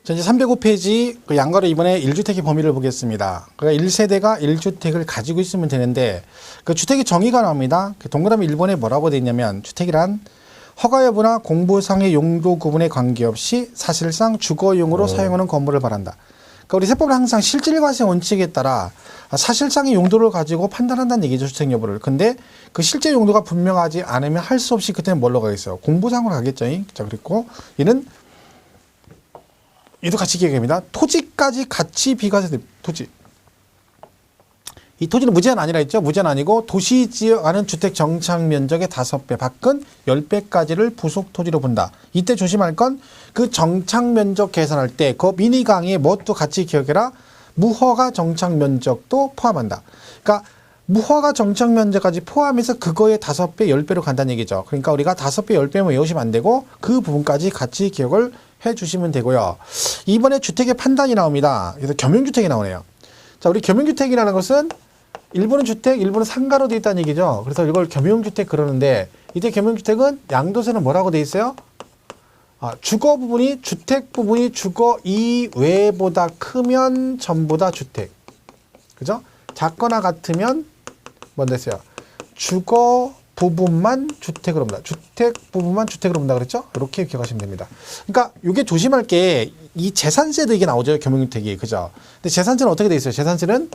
자, 이제 305페이지 그 양가로 이번에 1주택의 범위를 보겠습니다. 그러니까 1세대가 1주택을 가지고 있으면 되는데 그 주택의 정의가 나옵니다. 그 동그라미 1번에 뭐라고 되어 있냐면 주택이란 허가 여부나 공부상의 용도 구분에 관계없이 사실상 주거용으로 사용하는 건물을 말한다. 그러니까 우리 세법은 항상 실질과세 원칙에 따라 사실상의 용도를 가지고 판단한다는 얘기죠. 주택 여부를. 근데 그 실제 용도가 분명하지 않으면 할 수 없이 그때는 뭘로 가겠어요? 공부상으로 가겠죠. 자, 그리고 얘는 얘도 같이 기억합니다. 토지까지 같이 비과세, 토지. 이 토지는 무제한 아니라 했죠. 무제한 아니고 도시지역 안은 주택 정착 면적의 5배, 밖은 10배까지를 부속 토지로 본다. 이때 조심할 건 그 정착 면적 계산할 때 그 미니 강의에 뭣도 같이 기억해라. 무허가 정착 면적도 포함한다. 그러니까 무허가 정착 면적까지 포함해서 그거의 5배, 10배로 간다는 얘기죠. 그러니까 우리가 5배, 10배만 외우시면 안 되고 그 부분까지 같이 기억을 해 주시면 되고요. 이번에 주택의 판단이 나옵니다. 그래서 겸용주택이 나오네요. 자, 우리 겸용주택이라는 것은 일부는 주택, 일부는 상가로 되어 있다는 얘기죠. 그래서 이걸 겸용주택 그러는데 이때 겸용주택은 양도세는 뭐라고 되어 있어요? 주거 부분이 주택 부분이 주거 이외보다 크면 전부 다 주택. 그죠? 작거나 같으면 뭔 됐어요? 주거 부분만 주택으로 본다. 주택 부분만 주택으로 본다 그랬죠? 이렇게 기억하시면 됩니다. 그러니까 이게 조심할 게 이 재산세도 이게 나오죠. 겸용주택이. 그죠? 근데 재산세는 어떻게 돼 있어요? 재산세는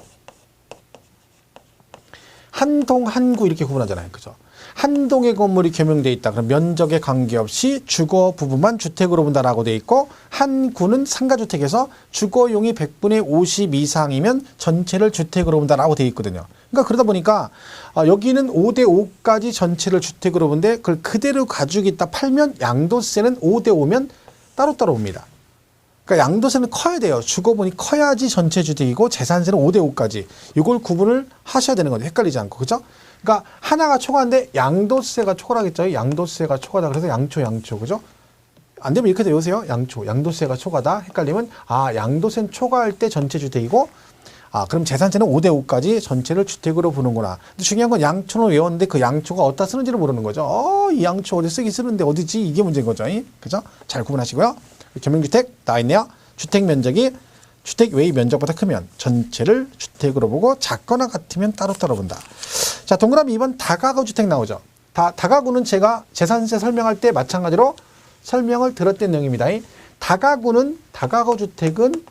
한 동, 한 구 이렇게 구분하잖아요. 그죠? 한 동의 건물이 겸용되어 있다. 그럼 면적에 관계없이 주거 부분만 주택으로 본다라고 되어 있고 한 구는 상가주택에서 주거용이 100분의 50 이상이면 전체를 주택으로 본다라고 되어 있거든요. 그러니까 그러다 보니까 여기는 5대 5까지 전체를 주택으로 본데 그걸 그대로 가지고 있다 팔면 양도세는 5대 5면 따로따로 옵니다. 그러니까 양도세는 커야 돼요. 주거분이 커야지 전체 주택이고 재산세는 5대 5까지. 이걸 구분을 하셔야 되는 거죠. 헷갈리지 않고. 그죠? 그러니까 하나가 초과인데 양도세가 초과하겠죠. 양도세가 초과다. 그래서 양초. 그죠? 안 되면 이렇게 외우세요. 양도세가 초과다. 헷갈리면 양도세는 초과할 때 전체 주택이고 그럼 재산세는 5대 5까지 전체를 주택으로 보는구나. 근데 중요한 건 양초는 외웠는데 그 양초가 어디다 쓰는지를 모르는 거죠. 이 양초 어디 쓰기 쓰는데 어디지? 이게 문제인 거죠. 그죠? 잘 구분하시고요. 겸용주택 나와 있네요. 주택 면적이 주택 외의 면적보다 크면 전체를 주택으로 보고 작거나 같으면 따로따로 본다. 자, 동그라미 2번 다가구 주택 나오죠. 다가구는 제가 재산세 설명할 때 마찬가지로 설명을 들었던 내용입니다. 다가구 주택은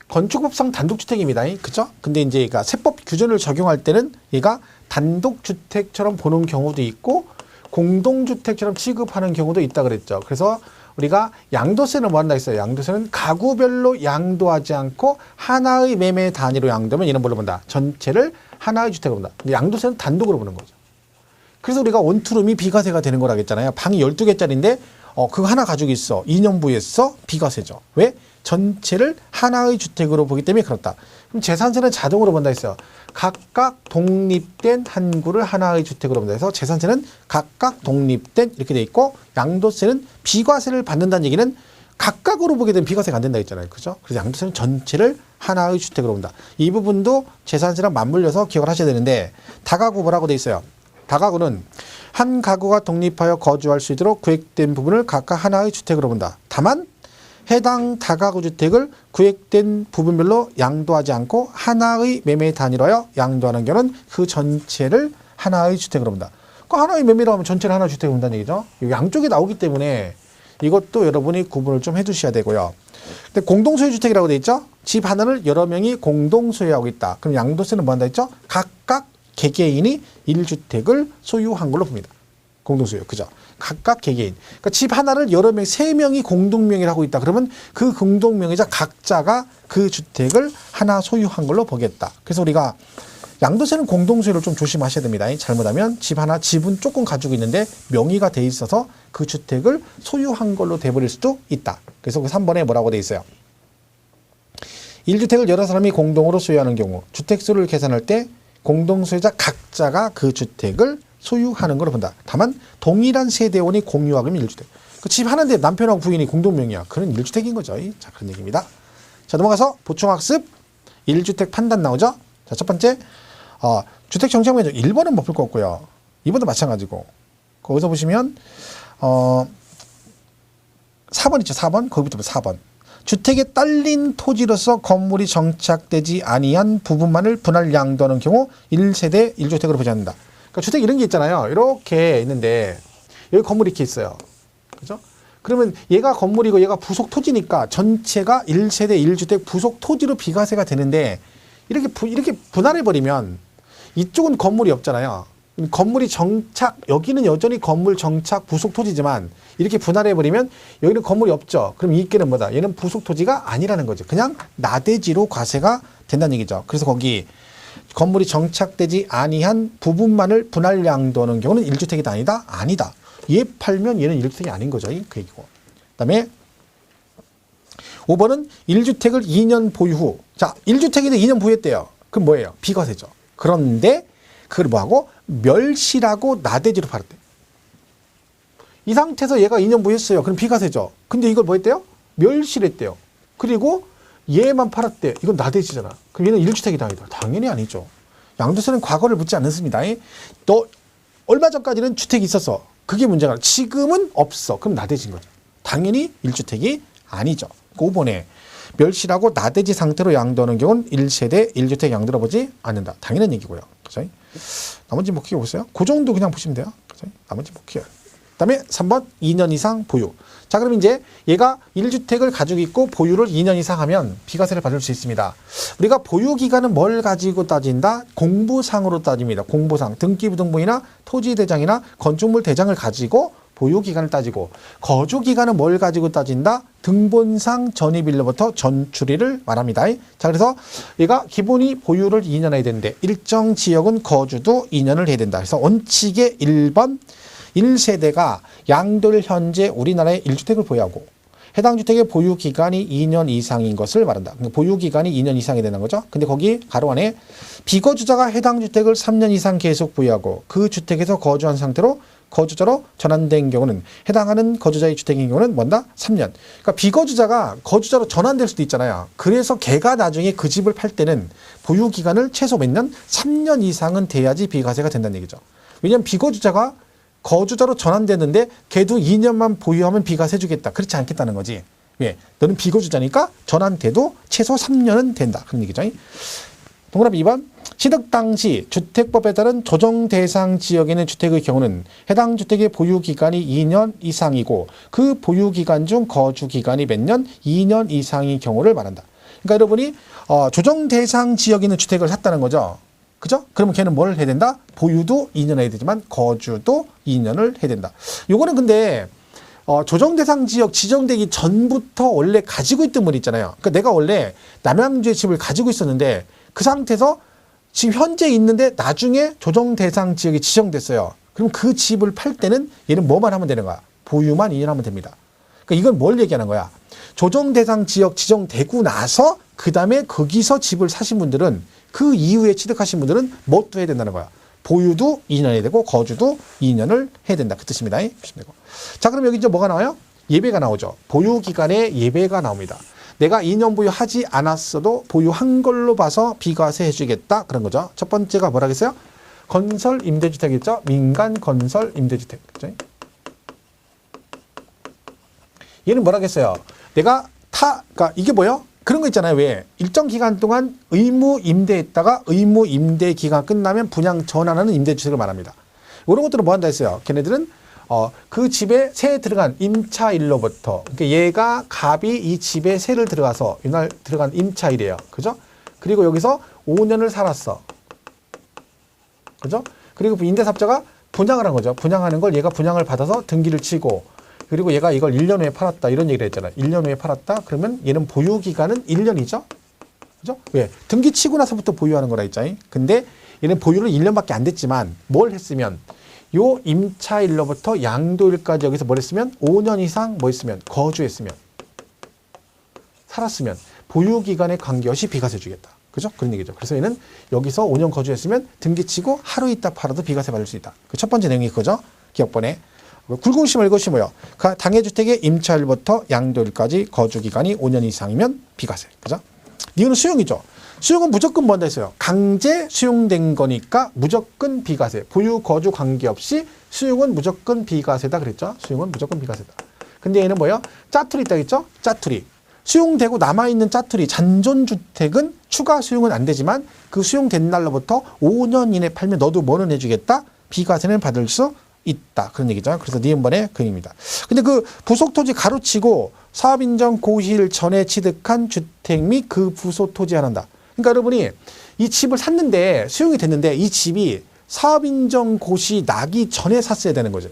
건축법상 단독주택입니다. 그죠? 근데 이제 얘가 세법 규정을 적용할 때는 얘가 단독주택처럼 보는 경우도 있고 공동주택처럼 취급하는 경우도 있다 그랬죠. 그래서 우리가 양도세는 뭐 한다 했어요? 양도세는 가구별로 양도하지 않고 하나의 매매 단위로 양도하면 얘는 뭘로 본다? 전체를 하나의 주택으로 본다. 근데 양도세는 단독으로 보는 거죠. 그래서 우리가 원투룸이 비과세가 되는 거라고 했잖아요. 방이 12개짜리인데 그거 하나 가지고 있어. 2년부에서 비과세죠. 왜? 전체를 하나의 주택으로 보기 때문에 그렇다. 그럼 재산세는 자동으로 본다 했어요. 각각 독립된 한 구를 하나의 주택으로 본다 해서 재산세는 각각 독립된 이렇게 돼 있고 양도세는 비과세를 받는다는 얘기는 각각으로 보게 되면 비과세가 안 된다 했잖아요. 그죠? 그래서 양도세는 전체를 하나의 주택으로 본다. 이 부분도 재산세랑 맞물려서 기억을 하셔야 되는데 다가구 뭐라고 돼 있어요? 다가구는 한 가구가 독립하여 거주할 수 있도록 구획된 부분을 각각 하나의 주택으로 본다. 다만 해당 다가구 주택을 구획된 부분별로 양도하지 않고 하나의 매매 단위로 하여 양도하는 경우는 그 전체를 하나의 주택으로 본다. 그 하나의 매매로 하면 전체를 하나의 주택으로 본다는 얘기죠. 양쪽에 나오기 때문에 이것도 여러분이 구분을 좀 해두셔야 되고요. 근데 공동소유 주택이라고 돼 있죠. 집 하나를 여러 명이 공동소유하고 있다. 그럼 양도세는 뭐 한다 했죠? 각각 개개인이 1주택을 소유한 걸로 봅니다. 공동소유. 그죠? 각각 개개인. 그러니까 집 하나를 여러 명, 3명이 공동명의를 하고 있다. 그러면 그 공동명의자 각자가 그 주택을 하나 소유한 걸로 보겠다. 그래서 우리가 양도세는 공동소유를 좀 조심하셔야 됩니다. 잘못하면 집 하나, 집은 조금 가지고 있는데 명의가 돼 있어서 그 주택을 소유한 걸로 돼버릴 수도 있다. 그래서 그 3번에 뭐라고 돼 있어요? 1주택을 여러 사람이 공동으로 소유하는 경우 주택수를 계산할 때 공동소유자 각자가 그 주택을 소유하는 걸로 본다. 다만 동일한 세대원이 공유하면 1주택. 그 집 하나인데 남편하고 부인이 공동명의야. 그런 1주택인 거죠. 자, 그런 얘기입니다. 자, 넘어가서 보충학습 1주택 판단 나오죠. 자, 첫 번째 주택 정착 면적 1번은 못 풀 거 없고요. 2번도 마찬가지고 거기서 보시면 4번 있죠. 4번. 거기부터 4번. 주택에 딸린 토지로서 건물이 정착되지 아니한 부분만을 분할 양도하는 경우 1세대 1주택으로 보지 않는다. 그러니까 주택 이런 게 있잖아요. 이렇게 있는데 여기 건물이 이렇게 있어요. 그죠? 그러면 얘가 건물이고 얘가 부속 토지니까 전체가 1세대 1주택 부속 토지로 비과세가 되는데 이렇게 분할해버리면 이쪽은 건물이 없잖아요. 건물이 정착, 여기는 여전히 건물 정착 부속 토지지만 이렇게 분할해버리면 여기는 건물이 없죠. 그럼 이게는 뭐다? 얘는 부속 토지가 아니라는 거죠. 그냥 나대지로 과세가 된다는 얘기죠. 그래서 거기 건물이 정착되지 아니한 부분만을 분할 양도하는 경우는 1주택이다 아니다? 아니다. 얘 팔면 얘는 1주택이 아닌 거죠. 그 얘기고. 그 다음에 5번은 1주택을 2년 보유 후. 자, 1주택인데 2년 보유했대요. 그럼 뭐예요? 비과세죠. 그런데 그걸 뭐하고? 멸실하고 나대지로 팔았대. 이 상태에서 얘가 2년 보유했어요. 그럼 비과세죠. 근데 이걸 뭐 했대요? 멸실했대요. 그리고 얘만 팔았대. 이건 나대지잖아. 그럼 얘는 1주택이다 아니다? 당연히 아니죠. 양도세는 과거를 묻지 않습니다. 너 얼마 전까지는 주택이 있었어. 그게 문제가 아니라 지금은 없어. 그럼 나대지인 거죠. 당연히 1주택이 아니죠. 5번에 멸실하고 나대지 상태로 양도하는 경우는 1세대 1주택 양도로 보지 않는다. 당연한 얘기고요. 그죠? 나머지 못 키워보세요. 그 정도 그냥 보시면 돼요. 그죠? 나머지 못 키워요. 그 다음에 3번 2년 이상 보유. 자, 그럼 이제 얘가 1주택을 가지고 있고 보유를 2년 이상 하면 비과세를 받을 수 있습니다. 우리가 보유 기간은 뭘 가지고 따진다? 공부상으로 따집니다. 공부상. 등기부등본이나 토지대장이나 건축물 대장을 가지고 보유 기간을 따지고, 거주 기간은 뭘 가지고 따진다? 등본상 전입일로부터 전출일을 말합니다. 자, 그래서 얘가 기본이 보유를 2년 해야 되는데 일정 지역은 거주도 2년을 해야 된다. 그래서 원칙의 1번 1세대가 양도일 현재 우리나라에 1주택을 보유하고 해당 주택의 보유 기간이 2년 이상인 것을 말한다. 보유 기간이 2년 이상이 되는 거죠. 근데 거기 가로 안에 비거주자가 해당 주택을 3년 이상 계속 보유하고 그 주택에서 거주한 상태로 거주자로 전환된 경우는 해당하는 거주자의 주택인 경우는 뭔다? 3년. 그러니까 비거주자가 거주자로 전환될 수도 있잖아요. 그래서 걔가 나중에 그 집을 팔 때는 보유 기간을 최소 몇 년? 3년 이상은 돼야지 비과세가 된다는 얘기죠. 왜냐하면 비거주자가 거주자로 전환됐는데 걔도 2년만 보유하면 비과세 주겠다. 그렇지 않겠다는 거지. 왜? 너는 비거주자니까 전환돼도 최소 3년은 된다. 그런 얘기죠. 동그라미 2번. 취득 당시 주택법에 따른 조정 대상 지역에 있는 주택의 경우는 해당 주택의 보유 기간이 2년 이상이고 그 보유 기간 중 거주 기간이 몇 년? 2년 이상인 경우를 말한다. 그러니까 여러분이 조정 대상 지역에 있는 주택을 샀다는 거죠. 그죠? 그러면 걔는 뭘 해야 된다? 보유도 2년 해야 되지만 거주도 2년을 해야 된다. 요거는 근데 조정 대상 지역 지정되기 전부터 원래 가지고 있던 분 있잖아요. 그러니까 내가 원래 남양주에 집을 가지고 있었는데 그 상태에서 지금 현재 있는데 나중에 조정 대상 지역이 지정됐어요. 그럼 그 집을 팔 때는 얘는 뭐만 하면 되는 거야? 보유만 2년 하면 됩니다. 그러니까 이건 뭘 얘기하는 거야? 조정 대상 지역 지정되고 나서 그 다음에 거기서 집을 사신 분들은 그 이후에 취득하신 분들은 뭣도 해야 된다는 거야? 보유도 2년 해야 되고 거주도 2년을 해야 된다. 그 뜻입니다. 자, 그럼 여기 이제 뭐가 나와요? 예배가 나오죠. 보유 기간에 예배가 나옵니다. 내가 2년 보유하지 않았어도 보유한 걸로 봐서 비과세 해주겠다. 그런 거죠. 첫 번째가 뭐라겠어요? 건설 임대주택이죠. 민간 건설 임대주택. 그죠? 얘는 뭐라겠어요? 내가 그러니까 이게 뭐예요? 그런 거 있잖아요. 왜? 일정 기간 동안 의무 임대했다가 의무 임대 기간 끝나면 분양 전환하는 임대주택을 말합니다. 이런 것들은 뭐 한다 했어요? 걔네들은 그 집에 세 들어간 임차일로부터, 그러니까 얘가 갑이 이 집에 세를 들어가서 이날 들어간 임차일이에요. 그죠? 그리고 여기서 5년을 살았어. 그죠? 그리고 임대사업자가 분양을 한 거죠. 분양하는 걸 얘가 분양을 받아서 등기를 치고, 그리고 얘가 이걸 1년 후에 팔았다. 이런 얘기를 했잖아요. 1년 후에 팔았다. 그러면 얘는 보유 기간은 1년이죠. 그죠? 왜? 등기 치고 나서부터 보유하는 거라 했잖아요. 근데 얘는 보유를 1년밖에 안 됐지만 뭘 했으면 요 임차일로부터 양도일까지 여기서 뭘 했으면 5년 이상 뭐 했으면 거주했으면 살았으면 보유 기간에 관계없이 비과세 주겠다. 그죠? 그런 얘기죠. 그래서 얘는 여기서 5년 거주했으면 등기치고 하루 있다 팔아도 비과세 받을 수 있다. 그 첫 번째 내용이 그거죠. 기억번에. 굵은심을 이것이 뭐예요? 당해주택의 임차일부터 양도일까지 거주기간이 5년 이상이면 비과세. 그죠? 이거는 수용이죠. 수용은 무조건 뭔다 했어요. 강제 수용된 거니까 무조건 비과세. 보유, 거주 관계없이 수용은 무조건 비과세다 그랬죠. 수용은 무조건 비과세다. 근데 얘는 뭐예요? 짜투리 있다 했죠? 짜투리. 수용되고 남아있는 짜투리 잔존주택은 추가 수용은 안 되지만 그 수용된 날로부터 5년 이내 팔면 너도 뭐는 해주겠다? 비과세는 받을 수 있다. 그런 얘기죠. 그래서 니은번의 근입니다. 근데 그 부속토지 가로치고 사업인정 고시일 전에 취득한 주택 및 그 부속토지 안 한다. 그러니까 여러분이 이 집을 샀는데 수용이 됐는데 이 집이 사업인정 고시 나기 전에 샀어야 되는 거죠.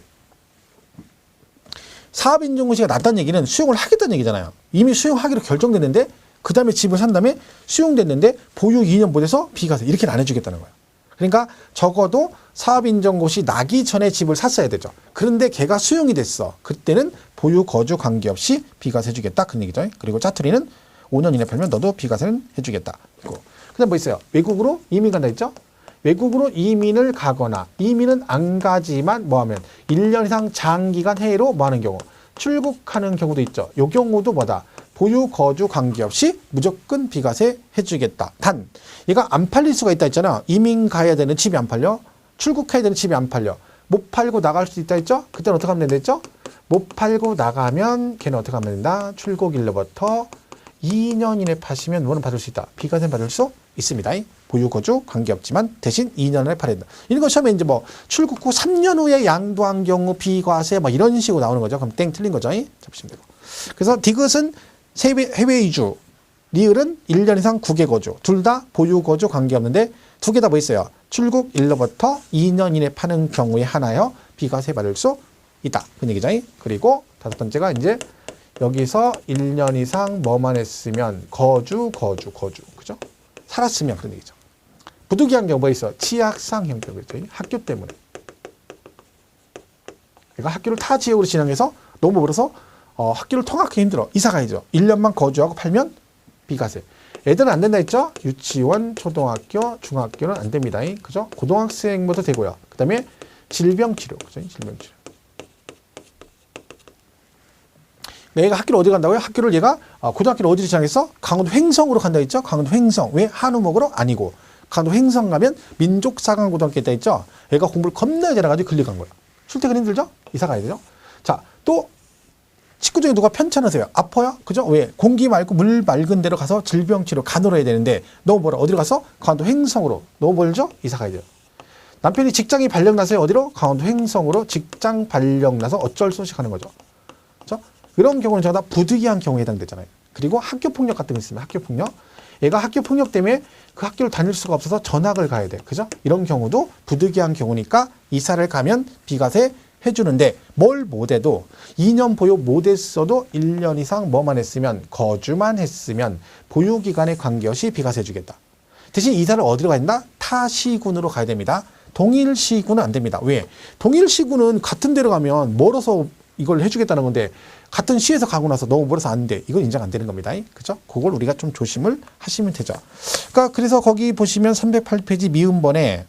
사업인정 고시가 났다는 얘기는 수용을 하겠다는 얘기잖아요. 이미 수용하기로 결정됐는데 그 다음에 집을 산 다음에 수용됐는데 보유 2년 못해서 비과세 이렇게 안 해주겠다는 거예요. 그러니까 적어도 사업인정고시 나기 전에 집을 샀어야 되죠. 그런데 걔가 수용이 됐어. 그때는 보유 거주 관계없이 비과세 해주겠다. 그런 얘기죠. 그리고 짜투리는 5년 이내 팔면 너도 비과세는 해주겠다. 그 다음 뭐 있어요? 외국으로 이민 간다 했죠? 외국으로 이민을 가거나 이민은 안 가지만 뭐하면 1년 이상 장기간 해외로 뭐하는 경우 출국하는 경우도 있죠. 이 경우도 뭐다? 보유 거주 관계없이 무조건 비과세 해주겠다. 단 얘가 안 팔릴 수가 있다 했잖아. 이민 가야 되는 집이 안 팔려. 출국해야 되는 집이 안 팔려. 못 팔고 나갈 수도 있다 했죠. 그때는 어떻게 하면 된다 했죠? 못 팔고 나가면 걔는 어떻게 하면 된다? 출국일로부터 2년 이내 파시면 뭐는 받을 수 있다. 비과세 받을 수 있습니다. 보유 거주 관계없지만 대신 2년을 팔아야 된다. 이런 거 시험에 이제 뭐 출국 후 3년 후에 양도한 경우 비과세 뭐 이런 식으로 나오는 거죠. 그럼 땡 틀린 거죠. 잡으시면 되고. 그래서 디귿은 해외 이주, 리을은 1년 이상 국외 거주. 둘 다 보유 거주 관계없는데 두 개 다 뭐 있어요? 출국 일로부터 2년 이내 파는 경우에 하나여 비과세 받을 수 있다. 그 얘기죠. 그리고 다섯 번째가 이제 여기서 1년 이상 뭐만 했으면 거주. 그죠? 살았으면 그런 얘기죠. 부득이한 경우 뭐 있어? 치약상 형편. 그렇죠? 학교 때문에. 그러니까 학교를 타 지역으로 진학해서 너무 멀어서 학교를 통학하기 힘들어. 이사 가야죠. 1년만 거주하고 팔면 비과세. 애들은 안 된다 했죠? 유치원, 초등학교, 중학교는 안 됩니다. 그죠? 고등학생부터 되고요. 그 다음에 질병치료. 그죠? 질병치료. 얘가 학교를 어디 간다고요? 학교를 얘가 고등학교를 어디로 진학했어? 강원도 횡성으로 간다 했죠? 강원도 횡성. 왜? 한우 먹으러? 아니고. 강원도 횡성 가면 민족사관고등학교 있다 했죠? 얘가 공부를 겁나 잘해가지고 글리 간 거야. 출퇴근 힘들죠? 이사 가야 되죠? 자, 또 식구 중에 누가 편찮으세요? 아파요? 그죠? 왜? 공기 맑고 물 맑은 데로 가서 질병치료 간호를 해야 되는데 너무 멀어. 어디로 가서? 강원도 횡성으로. 너무 멀죠? 이사 가야 돼요. 남편이 직장이 발령나서요. 어디로? 강원도 횡성으로 직장 발령나서 어쩔 수 없이 가는 거죠. 그죠? 그런 경우는 전부 다 부득이한 경우에 해당되잖아요. 그리고 학교폭력 같은 거 있으면 학교폭력. 얘가 학교폭력 때문에 그 학교를 다닐 수가 없어서 전학을 가야 돼. 그죠? 이런 경우도 부득이한 경우니까 이사를 가면 비과세 해주는데 뭘 못해도 2년 보유 못했어도 1년 이상 뭐만 했으면 거주만 했으면 보유기간에 관계없이 비과세 해주겠다. 대신 이사를 어디로 가야 된다? 타 시군으로 가야 됩니다. 동일 시군은 안 됩니다. 왜? 동일 시군은 같은 데로 가면 멀어서 이걸 해주겠다는 건데 같은 시에서 가고 나서 너무 멀어서 안 돼. 이건 인정 안 되는 겁니다. 그죠? 그걸 우리가 좀 조심을 하시면 되죠. 그러니까 그래서 거기 보시면 308페이지 미음번에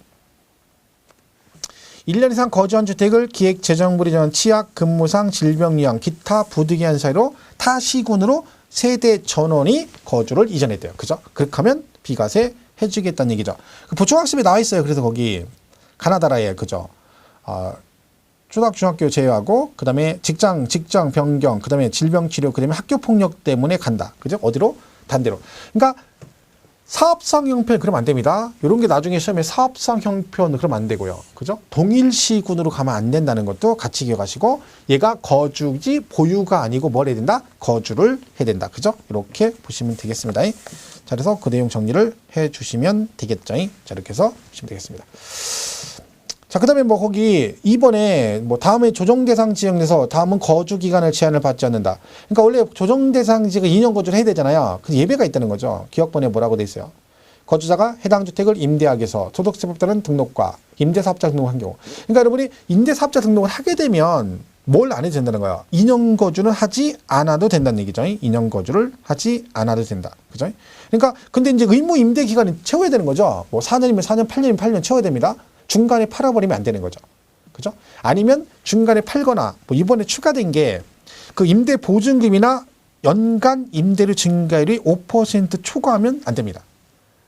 1년 이상 거주한 주택을 기획재정부리 정한 치약, 근무상, 질병유형, 기타 부득이한 사유로 타 시군으로 세대 전원이 거주를 이전했대요. 그죠? 그렇게 하면 비과세 해주겠다는 얘기죠. 보충학습에 나와 있어요. 그래서 거기 가나다라에 그죠? 초등학교, 중학교 제외하고 그 다음에 직장 변경, 그 다음에 질병치료, 그 다음에 학교폭력 때문에 간다. 그죠? 어디로? 단대로. 그러니까 사업상 형편 그러면 안 됩니다. 이런 게 나중에 시험에 사업상 형편 그러면 안 되고요. 그죠? 동일시군으로 가면 안 된다는 것도 같이 기억하시고 얘가 거주지 보유가 아니고 뭘 해야 된다? 거주를 해야 된다. 그죠? 이렇게 보시면 되겠습니다. 자, 그래서 그 내용 정리를 해 주시면 되겠죠. 자, 이렇게 해서 보시면 되겠습니다. 자, 그 다음에 뭐 거기 이번에 뭐 다음에 조정대상 지역 내서 다음은 거주 기간을 제한을 받지 않는다. 그러니까 원래 조정대상 지역은 2년 거주를 해야 되잖아요. 그래서 예외가 있다는 거죠. 기억번에 뭐라고 돼 있어요? 거주자가 해당 주택을 임대하게서 소득세법 따른 등록과 임대사업자 등록을 한 경우. 그러니까 여러분이 임대사업자 등록을 하게 되면 뭘 안 해도 된다는 거예요. 2년 거주는 하지 않아도 된다는 얘기죠. 2년 거주를 하지 않아도 된다. 그죠? 그러니까 근데 이제 의무 임대 기간이 채워야 되는 거죠. 뭐 4년이면 4년, 8년이면 8년 채워야 됩니다. 중간에 팔아버리면 안 되는 거죠. 그죠? 아니면 중간에 팔거나 뭐 이번에 추가된 게 그 임대 보증금이나 연간 임대료 증가율이 5% 초과하면 안 됩니다.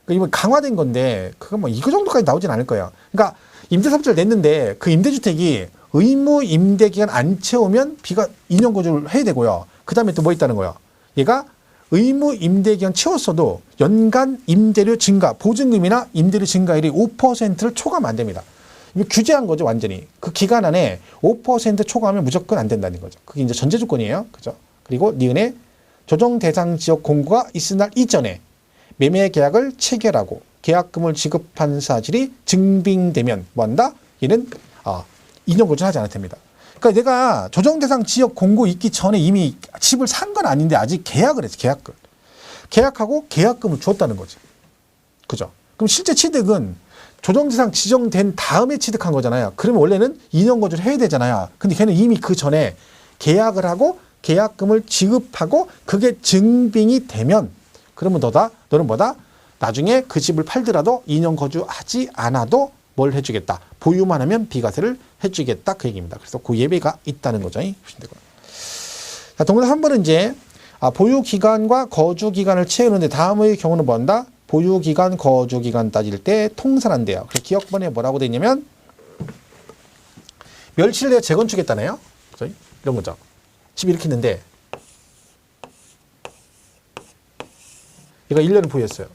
그러니까 이번 강화된 건데 그거 뭐 이거 정도까지 나오진 않을 거예요. 그러니까 임대사업자를 냈는데 그 임대주택이 의무 임대 기간 안 채우면 비가 2년 거주를 해야 되고요. 그 다음에 또 뭐 있다는 거예요. 얘가 의무 임대 기간 채웠어도 연간 임대료 증가, 보증금이나 임대료 증가율이 5%를 초과하면 안 됩니다. 이거 규제한 거죠, 완전히. 그 기간 안에 5% 초과하면 무조건 안 된다는 거죠. 그게 이제 전제 조건이에요. 그죠? 그리고 니은에 조정 대상 지역 공고가 있은 날 이전에 매매 계약을 체결하고 계약금을 지급한 사실이 증빙되면 뭐 한다? 얘는 2년 거주하지 않아도 됩니다. 그러니까 내가 조정 대상 지역 공고 있기 전에 이미 집을 산 건 아닌데 아직 계약을 했어. 계약금. 계약하고 계약금을 줬다는 거지. 그죠? 그럼 실제 취득은 조정 대상 지정된 다음에 취득한 거잖아요. 그러면 원래는 2년 거주를 해야 되잖아요. 근데 걔는 이미 그 전에 계약을 하고 계약금을 지급하고 그게 증빙이 되면 그러면 너는 뭐다? 나중에 그 집을 팔더라도 2년 거주하지 않아도 뭘 해주겠다. 보유만 하면 비과세를 해주겠다. 그 얘기입니다. 그래서 그 예외가 있다는 거죠. 보시면 되고요. 자, 동그라 3번은 이제 보유기간과 거주기간을 채우는데 다음의 경우는 뭐 한다? 보유기간, 거주기간 따질 때 통산한대요. 그래서 기억번에 뭐라고 돼 있냐면 멸치를 내가 재건축했다네요. 그죠? 이런 거죠. 집 이렇게 있는데 얘가 1년을 보유했어요.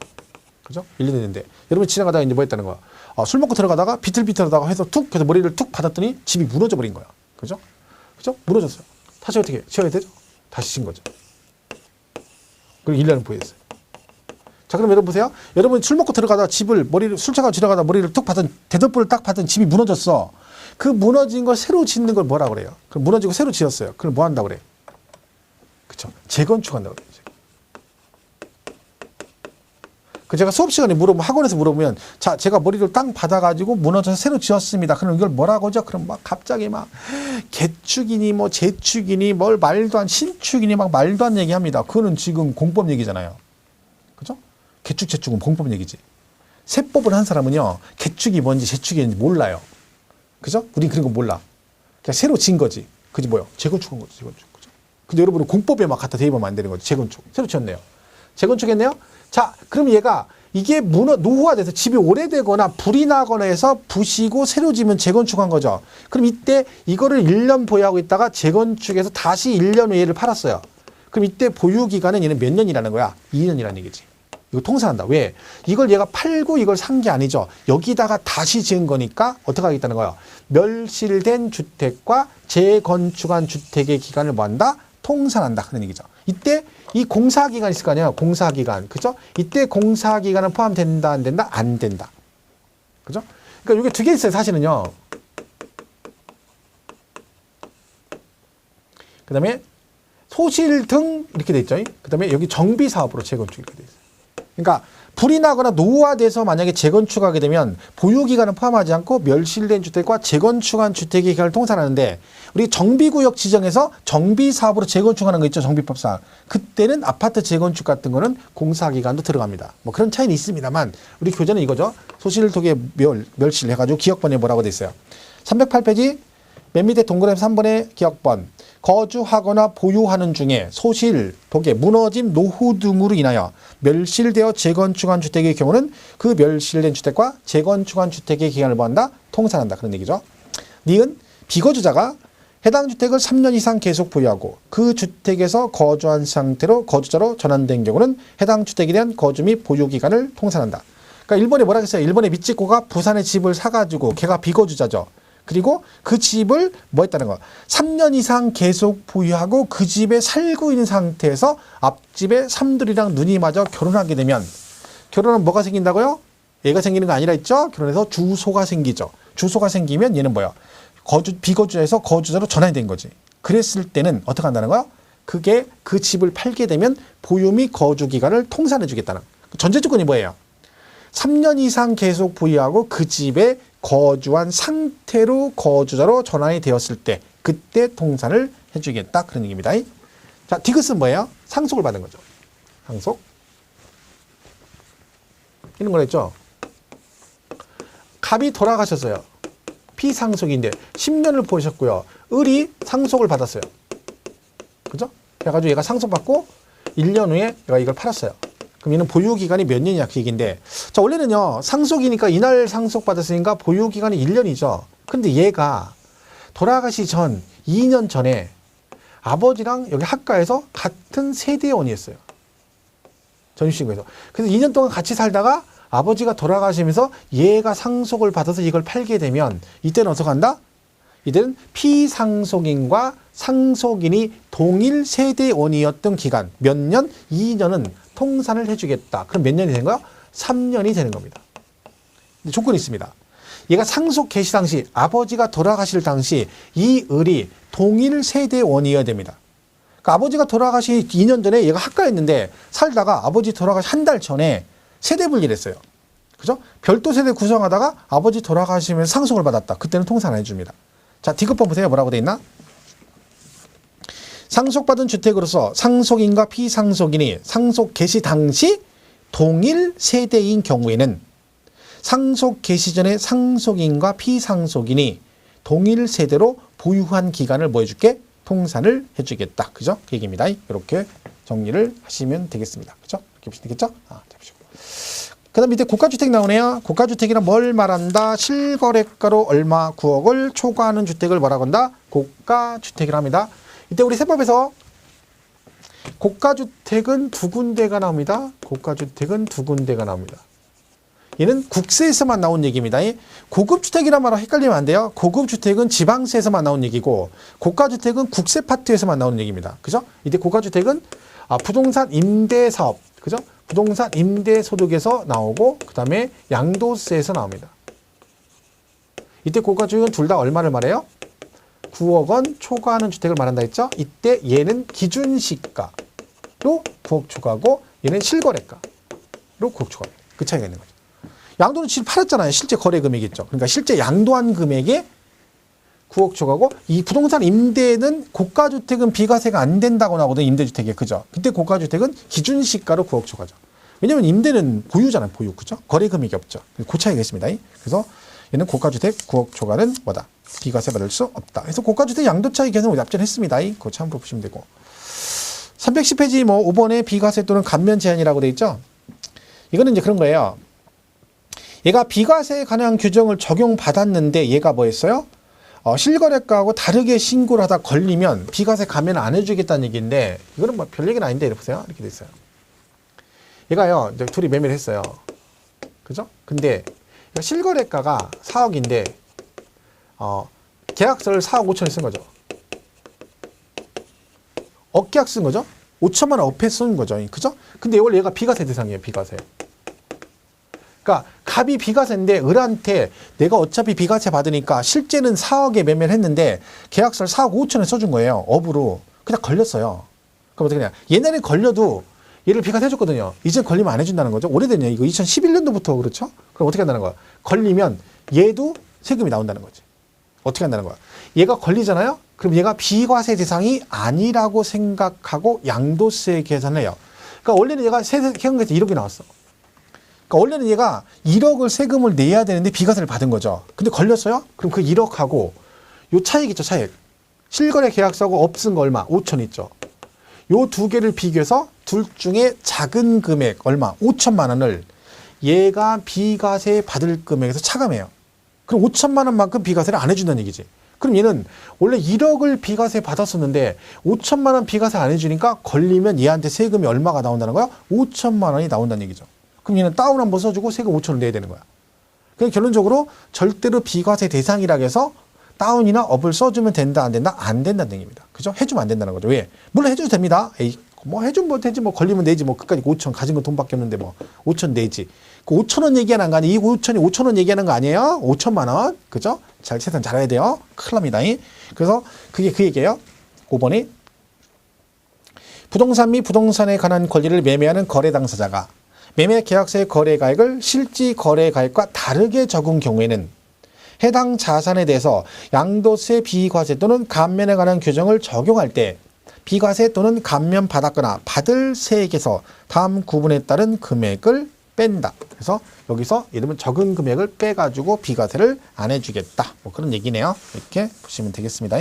그죠? 1년 했는데 여러분 지나가다가 이제 뭐 했다는 거야? 술 먹고 들어가다가 비틀비틀하다가 해서 툭 해서 머리를 툭 받았더니 집이 무너져 버린 거야. 그죠? 그죠? 무너졌어요. 다시 어떻게 지어야 되죠? 다시 친 거죠. 그리고 1년을 보유했어요. 자, 그럼 여러분 보세요. 여러분 술 먹고 들어가다가 집을 술 차가 지나가다 머리를 툭 받은 대덮불을 딱 받은 집이 무너졌어. 그 무너진 걸 새로 짓는 걸 뭐라 그래요? 그럼 무너지고 새로 지었어요. 그걸 뭐 한다고 그래? 그쵸? 재건축한다고 그래요. 그 제가 수업 시간에 학원에서 물어보면 자, 제가 머리를 땅 받아가지고 무너져서 새로 지었습니다. 그럼 이걸 뭐라고 하죠? 그럼 막 갑자기 막 개축이니 뭐 재축이니 뭘 말도 안 신축이니 막 말도 안 얘기합니다. 그거는 지금 공법 얘기잖아요. 그죠? 개축 재축은 공법 얘기지. 세법을 한 사람은요 개축이 뭔지 재축이 뭔지 몰라요. 그죠? 우린 그런 거 몰라. 그냥 새로 지은 거지. 그지 뭐요? 재건축한 거지. 재건축. 그죠? 근데 여러분은 공법에 막 갖다 대입하면 안 되는 거지. 재건축. 새로 지었네요. 재건축했네요. 자, 그럼 얘가 이게 노후가 돼서 집이 오래되거나 불이 나거나 해서 부시고 새로 지면 재건축한 거죠. 그럼 이때 이거를 1년 보유하고 있다가 재건축해서 다시 1년 후에 얘를 팔았어요. 그럼 이때 보유기간은 얘는 몇 년이라는 거야? 2년이라는 얘기지. 이거 통산한다. 왜? 이걸 얘가 팔고 이걸 산 게 아니죠. 여기다가 다시 지은 거니까 어떻게 하겠다는 거야? 멸실된 주택과 재건축한 주택의 기간을 뭐 한다? 통산한다. 그런 얘기죠. 이때 이 공사기간 있을 거 아니에요. 공사기간. 그죠? 이때 공사기간은 포함된다, 안 된다? 안 된다. 그죠? 그러니까 이게 두 개 있어요. 사실은요. 그 다음에 소실 등 이렇게 돼 있죠. 그 다음에 여기 정비사업으로 재건축 이렇게 돼 있어요. 그러니까 불이 나거나 노후화돼서 만약에 재건축하게 되면 보유기간은 포함하지 않고 멸실된 주택과 재건축한 주택의 기간을 통산하는데 우리 정비구역 지정에서 정비사업으로 재건축하는 거 있죠. 정비법상. 그때는 아파트 재건축 같은 거는 공사기간도 들어갑니다. 뭐 그런 차이는 있습니다만 우리 교재는 이거죠. 소실독에 멸실 해가지고 기억번에 뭐라고 돼 있어요. 308페이지 맨 밑에 동그라미 3번의 기억번. 거주하거나 보유하는 중에 소실, 독에 무너짐, 노후 등으로 인하여 멸실되어 재건축한 주택의 경우는 그 멸실된 주택과 재건축한 주택의 기간을 뭐한다? 통산한다. 그런 얘기죠. 니은 비거주자가 해당 주택을 3년 이상 계속 보유하고 그 주택에서 거주한 상태로 거주자로 전환된 경우는 해당 주택에 대한 거주 및 보유 기간을 통산한다. 그러니까 일본에 뭐라 그랬어요? 일본의 미치코가 부산에 집을 사가지고 걔가 비거주자죠. 그리고 그 집을 뭐 했다는 거 3년 이상 계속 보유하고 그 집에 살고 있는 상태에서 앞집에 삼들이랑 눈이 맞아 결혼하게 되면 결혼은 뭐가 생긴다고요? 얘가 생기는 거 아니라 있죠? 결혼해서 주소가 생기죠. 주소가 생기면 얘는 뭐야? 비거주자에서 거주자로 전환이 된 거지. 그랬을 때는 어떻게 한다는 거야? 그게 그 집을 팔게 되면 보유 및 거주 기간을 통산해 주겠다는 전제 조건이 뭐예요? 3년 이상 계속 보유하고 그 집에 거주한 상태로 거주자로 전환이 되었을 때 그때 통산을 해주겠다. 그런 얘기입니다. 자, 디귿은 뭐예요? 상속을 받은 거죠. 상속. 이런 걸 했죠. 갑이 돌아가셨어요. 피상속인데 10년을 보셨고요. 을이 상속을 받았어요. 그죠? 그래가지고 얘가 상속받고 1년 후에 얘가 이걸 팔았어요. 그럼 얘는 보유기간이 몇 년이냐 그 얘기인데 자 원래는요 상속이니까 이날 상속받았으니까 보유기간이 1년이죠. 근데 얘가 돌아가시 전 2년 전에 아버지랑 여기 학가에서 같은 세대원이었어요. 전입신고에서. 그래서 2년 동안 같이 살다가 아버지가 돌아가시면서 얘가 상속을 받아서 이걸 팔게 되면 이때는 어떻게 한다? 이때는 피상속인과 상속인이 동일 세대원이었던 기간 몇 년? 2년은 통산을 해주겠다. 그럼 몇 년이 된 거야? 3년이 되는 겁니다. 근데 조건이 있습니다. 얘가 상속 개시 당시 아버지가 돌아가실 당시 이 을이 동일 세대원이어야 됩니다. 그러니까 아버지가 돌아가시 2년 전에 얘가 학가였는데 살다가 아버지 돌아가시 한 달 전에 세대 분리를 했어요. 그죠? 별도 세대 구성하다가 아버지 돌아가시면 상속을 받았다. 그때는 통산 안 해줍니다. 자, D급번 보세요. 뭐라고 돼 있나? 상속받은 주택으로서 상속인과 피상속인이 상속 개시 당시 동일 세대인 경우에는 상속 개시 전에 상속인과 피상속인이 동일 세대로 보유한 기간을 뭐 해줄게? 통산을 해주겠다. 그죠? 그 얘기입니다. 이렇게 정리를 하시면 되겠습니다. 그죠? 이렇게 보시면 되겠죠? 그 다음 밑에 고가주택 나오네요. 고가주택이란 뭘 말한다? 실거래가로 얼마 9억을 초과하는 주택을 뭐라고 한다? 고가주택이라 합니다. 이때 우리 세법에서 고가주택은 두 군데가 나옵니다. 고가주택은 두 군데가 나옵니다. 얘는 국세에서만 나온 얘기입니다. 고급주택이란 말하고 헷갈리면 안 돼요. 고급주택은 지방세에서만 나온 얘기고 고가주택은 국세 파트에서만 나오는 얘기입니다. 그죠? 이때 고가주택은 부동산 임대사업, 그죠? 부동산 임대소득에서 나오고 그 다음에 양도세에서 나옵니다. 이때 고가주택은 둘 다 얼마를 말해요? 9억 원 초과하는 주택을 말한다 했죠? 이때 얘는 기준시가로 9억 초과하고 얘는 실거래가로 9억 초과합니다. 그 차이가 있는 거죠. 양도는 지금 팔았잖아요. 실제 거래 금액이 있죠. 그러니까 실제 양도한 금액에 9억 초과하고 이 부동산 임대는 고가주택은 비과세가 안 된다고 나오거든요. 임대주택에. 그죠? 그때 고가주택은 기준시가로 9억 초과죠. 왜냐면 임대는 보유잖아요. 보유. 그죠? 거래 금액이 없죠. 그 차이가 있습니다. 그래서 얘는 고가주택 9억 초과는 뭐다? 비과세 받을 수 없다. 그래서 고가주택 양도차익 계산을 납전했습니다. 그거 참고로 보시면 되고. 310페이지 5번에 비과세 또는 감면 제한이라고 돼 있죠. 이거는 이제 그런 거예요. 얘가 비과세에 관한 규정을 적용받았는데 얘가 뭐 했어요? 실거래가하고 다르게 신고를 하다 걸리면 비과세 감면 안 해주겠다는 얘기인데 이거는 뭐 별 얘기는 아닌데 보세요. 이렇게 돼 있어요. 얘가요, 이제 둘이 매매를 했어요. 그죠? 근데 실거래가가 4억인데 계약서를 4억 5천에 쓴 거죠. 업계약 쓴 거죠. 5천만 원 업에 쓴 거죠. 그죠? 근데 원래 얘가 비과세 대상이에요. 비과세. 그러니까 갑이 비과세인데 을한테 내가 어차피 비과세 받으니까 실제는 4억에 매매를 했는데 계약서를 4억 5천에 써준 거예요. 업으로. 그냥 걸렸어요. 그럼 어떻게 되냐. 옛날에 걸려도 얘를 비과세 해줬거든요. 이제 걸리면 안 해준다는 거죠. 오래됐냐. 이거 2011년도부터 그렇죠. 그럼 어떻게 한다는 거야. 걸리면 얘도 세금이 나온다는 거지. 어떻게 한다는 거야. 얘가 걸리잖아요. 그럼 얘가 비과세 대상이 아니라고 생각하고 양도세 계산을 해요. 그러니까 원래는 얘가 세금에서 1억이 나왔어. 그러니까 원래는 얘가 1억을 세금을 내야 되는데 비과세를 받은 거죠. 근데 걸렸어요? 그럼 그 1억하고 요 차익 있죠, 차익. 실거래 계약서하고 없은 거 얼마? 5천 있죠. 요 두 개를 비교해서 둘 중에 작은 금액 얼마? 5천만 원을 얘가 비과세 받을 금액에서 차감해요. 그럼 5천만 원만큼 비과세를 안 해준다는 얘기지. 그럼 얘는 원래 1억을 비과세 받았었는데 5천만 원 비과세 안 해주니까 걸리면 얘한테 세금이 얼마가 나온다는 거야? 5천만 원이 나온다는 얘기죠. 그럼 얘는 다운 한번 써주고 세금 5천을 내야 되는 거야. 그냥 결론적으로 절대로 비과세 대상이라고 해서 다운이나 업을 써주면 된다 안 된다? 안 된다는 얘기입니다. 그죠? 해주면 안 된다는 거죠. 왜? 물론 해줘도 됩니다. 에이, 뭐 해주면 뭐 되지, 뭐 걸리면 내지, 뭐 그까지 5천 가진 건 돈밖에 없는데 뭐 5천 내지. 그 5천 원 얘기하는 거 아니에요? 이 5천이 5천 원 얘기하는 거 아니에요? 5천만 원. 그죠? 잘 세상 잘해야 돼요. 큰일 납니다. 그래서 그게 그 얘기예요. 5번이 부동산 및 부동산에 관한 권리를 매매하는 거래 당사자가 매매 계약서의 거래가액을 실지 거래가액과 다르게 적은 경우에는 해당 자산에 대해서 양도세 비과세 또는 감면에 관한 규정을 적용할 때 비과세 또는 감면 받았거나 받을 세액에서 다음 구분에 따른 금액을 뺀다. 그래서 여기서 이러면 적은 금액을 빼가지고 비과세를 안 해주겠다. 뭐 그런 얘기네요. 이렇게 보시면 되겠습니다.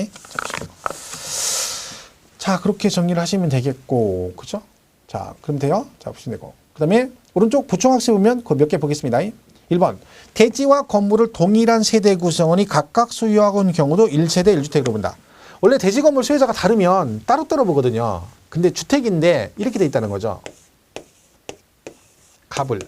자, 그렇게 정리를 하시면 되겠고, 그죠? 자, 그럼 돼요? 자, 보시면 되고. 그 다음에 오른쪽 보충학습 보면 그 몇 개 보겠습니다. 1번 대지와 건물을 동일한 세대 구성원이 각각 소유하고 있는 경우도 1세대 1주택으로 본다. 원래 대지 건물 소유자가 다르면 따로따로 보거든요. 근데 주택인데 이렇게 돼 있다는 거죠. 갑을.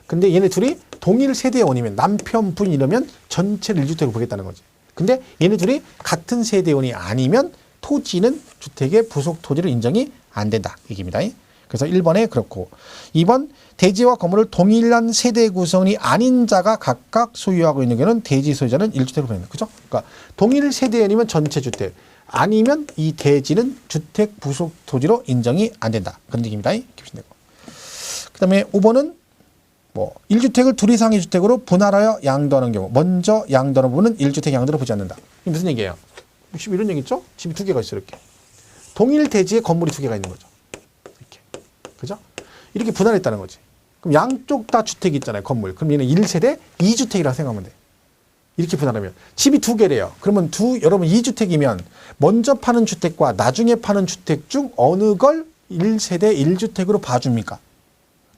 근데 얘네 둘이 동일 세대원이면 남편, 부인 이러면 전체를 1주택으로 보겠다는 거지. 근데 얘네 둘이 같은 세대원이 아니면 토지는 주택의 부속 토지로 인정이 안 된다. 얘기입니다. 그래서 1번에 그렇고 2번 대지와 건물을 동일한 세대 구성이 아닌 자가 각각 소유하고 있는 경우는 대지 소유자는 1주택으로 본다. 그죠? 그러니까 동일 세대원이면 전체 주택, 아니면 이 대지는 주택 부속 토지로 인정이 안 된다. 그런 얘기입니다. 그 다음에 5번은 1주택을 둘 이상의 주택으로 분할하여 양도하는 경우 먼저 양도하는 부분은 1주택 양도로 보지 않는다. 이게 무슨 얘기예요? 지금 이런 얘기 있죠? 집이 두 개가 있어 이렇게. 동일 대지에 건물이 두 개가 있는 거죠. 이렇게. 그죠? 이렇게 분할했다는 거지. 그럼 양쪽 다 주택이 있잖아요. 건물. 그럼 얘는 1세대 2주택이라고 생각하면 돼. 이렇게 분할하면. 집이 두 개래요. 그러면 여러분 2주택이면 먼저 파는 주택과 나중에 파는 주택 중 어느 걸 1세대 1주택으로 봐줍니까?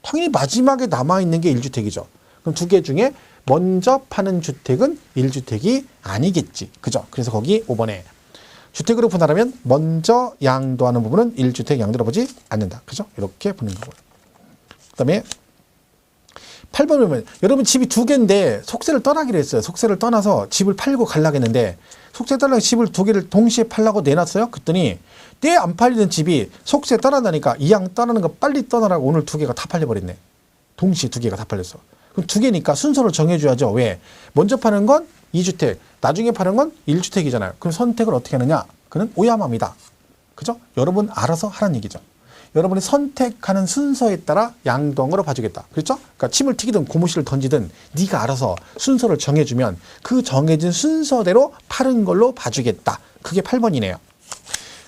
당연히 마지막에 남아있는 게 1주택이죠. 그럼 두 개 중에 먼저 파는 주택은 1주택이 아니겠지. 그죠? 그래서 거기 5번에 주택으로 분할하면 먼저 양도하는 부분은 1주택 양도로 보지 않는다. 그죠? 이렇게 보는 거고요. 그 다음에 8번 보면 여러분 집이 두 개인데 속세를 떠나기로 했어요. 속세를 떠나서 집을 팔고 가려고 했는데 속세 떠나고 집을 두 개를 동시에 팔라고 내놨어요. 그랬더니 때 안 팔리는 집이 속세 떠난다니까 이왕 떠나는 거 빨리 떠나라고 오늘 두 개가 다 팔려버렸네. 동시에 두 개가 다 팔렸어. 그럼 두 개니까 순서를 정해줘야죠. 왜? 먼저 파는 건 2주택, 나중에 파는 건 1주택이잖아요. 그럼 선택을 어떻게 하느냐? 그는 오야마입니다. 그죠? 여러분 알아서 하라는 얘기죠. 여러분이 선택하는 순서에 따라 양도한 거로 봐주겠다. 그렇죠? 그러니까 침을 튀기든 고무실을 던지든 네가 알아서 순서를 정해주면 그 정해진 순서대로 파는 걸로 봐주겠다. 그게 8번이네요.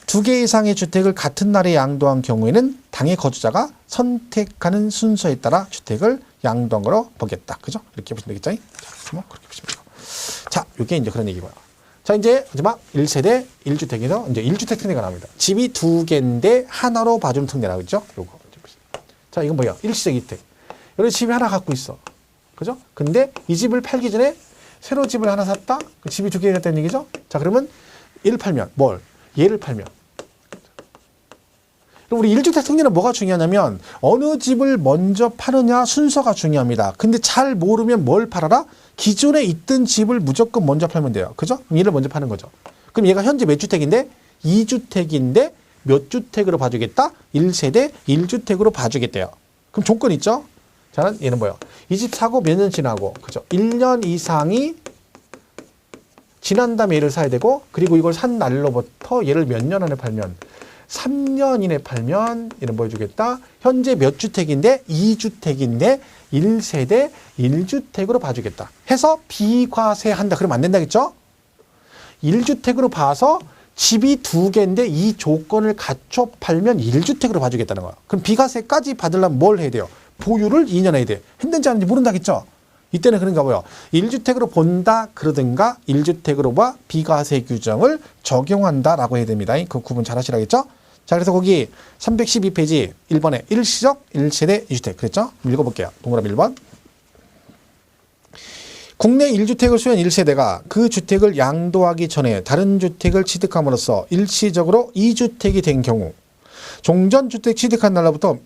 두 개 이상의 주택을 같은 날에 양도한 경우에는 당의 거주자가 선택하는 순서에 따라 주택을 양도한 거로 보겠다. 그죠? 이렇게 보시면 되겠죠? 자, 뭐 그렇게 보시면 되고. 자, 이게 이제 그런 얘기고요. 자, 이제 마지막 1세대 1주택에서 이제 1주택 특례가 나옵니다. 집이 두 개인데 하나로 봐주는 특례라고 했죠? 요거. 자, 이건 뭐야? 일시적 이주택. 여러분 집이 하나 갖고 있어. 그죠? 근데 이 집을 팔기 전에 새로 집을 하나 샀다? 그 집이 두 개가 됐다는 얘기죠? 자, 그러면 얘를 팔면 뭘? 얘를 팔면. 우리 1주택 특례는 뭐가 중요하냐면 어느 집을 먼저 파느냐 순서가 중요합니다. 근데 잘 모르면 뭘 팔아라? 기존에 있던 집을 무조건 먼저 팔면 돼요. 그죠? 그럼 얘를 먼저 파는 거죠. 그럼 얘가 현재 몇 주택인데? 2주택인데 몇 주택으로 봐주겠다? 1세대 1주택으로 봐주겠대요. 그럼 조건 있죠? 자, 얘는 뭐예요? 이 집 사고 몇 년 지나고, 그죠? 1년 이상이 지난 다음에 얘를 사야 되고, 그리고 이걸 산 날로부터 얘를 몇 년 안에 팔면 3년 이내 팔면 얘는 뭐 해주겠다? 현재 몇 주택인데 2주택인데 1세대 1주택으로 봐주겠다. 해서 비과세한다. 그러면 안 된다겠죠? 1주택으로 봐서 집이 두 개인데 이 조건을 갖춰 팔면 1주택으로 봐주겠다는 거야. 그럼 비과세까지 받으려면 뭘 해야 돼요? 보유를 2년 해야 돼. 했는지 안 했는지 모른다겠죠? 이때는 그런가 봐요. 1주택으로 본다 그러든가 1주택으로 봐 비과세 규정을 적용한다라고 해야 됩니다. 그 구분 잘 하시라겠죠? 자, 그래서 거기 312페이지 1번에 일시적 1세대 2주택 그랬죠? 읽어볼게요. 동그라미 1번. 국내 1주택을 소유한 1세대가 그 주택을 양도하기 전에 다른 주택을 취득함으로써 일시적으로 2주택이 된 경우 종전주택 취득한 날로부터